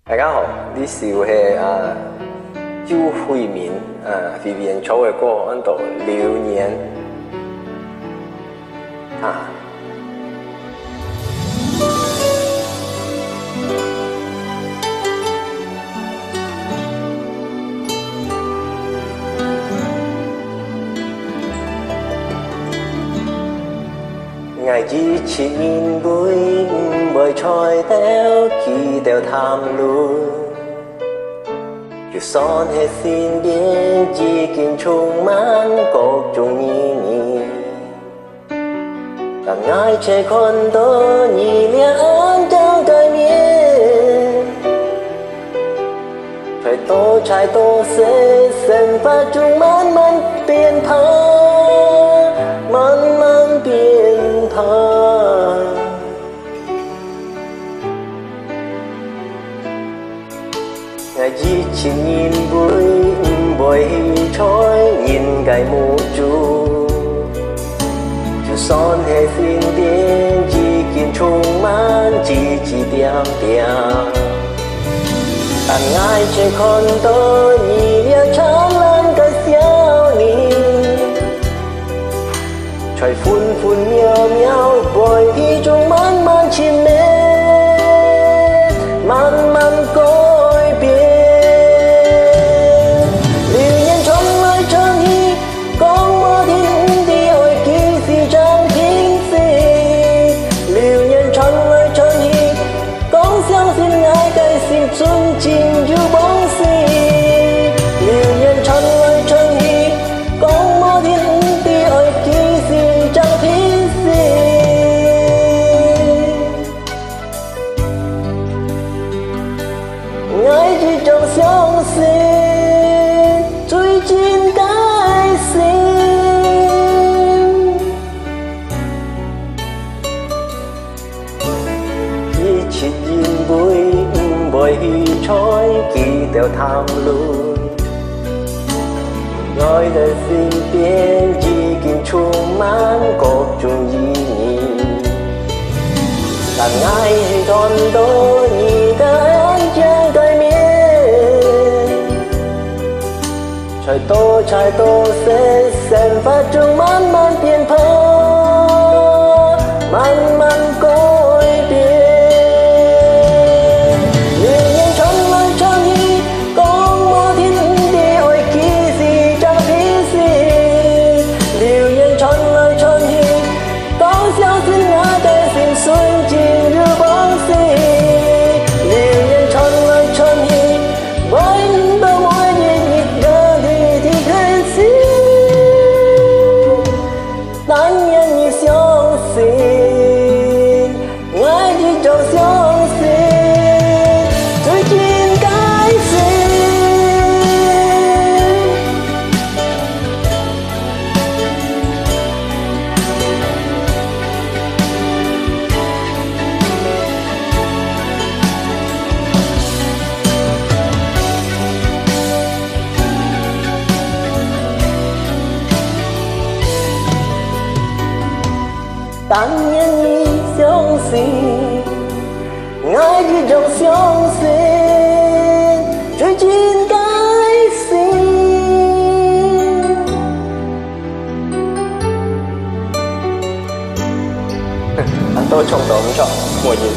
大家好，你是周慧敏Vivian 唱嘅歌，喺度流年ngày chỉ chín vui bởi trôi theo khi theo tham lưu dù son hết xin biến chỉ kinh trùng mang cột trùng nhì nhì càng ngại trẻ con đó nhì lia án trong đời miên phải tô trái tô sẽ xem và trùng man man tiền thơ man man tiền ngày chỉ nhìn vui bồi trôi nhìn cái mù chu son hay xin tiếng chỉ kiến trung man chỉ tiêm tiêm anh ngại trẻ con tôi nhìn yêu chán lên cái xiao ni trời phun phun miao miao bồi khi trung man man chim mến man man cõi biển liều nhiên trong lời chân hi con mơ thiên đi ôi kỳ si trang thiên si liều nhiên trong lời chân hi con xiang xin ngài cái xin chung trình như bóng si liều nhiên trong lời chân hi con mơ thiên đi ôi kỳ si trong相信最近改心一起nhìn vui bồi trôi kỳ theo tham lưu gọi đời xin biến chỉ kinh trung mang cột trùng nhì nhì càng ai đón đôi nhì tới chân đời miên trái tô sẽ xem và trung man man tiền thơ man man cõi biển liều nhiên trong lời chân hi con mơ thiên đi ôi kỳ gì chẳng phí gì liều nhiên trong lời chân hi con xiao xin ngã để xin xuân trình như bóng si liều nhiên trong lời chân hi với đôi môi nhịp nhịp gơ thì单眼你相信，爱你就相信，最近改心。但愿你相信，爱你就相信，最近改心。anh tôi trong đó không chọn mùa gì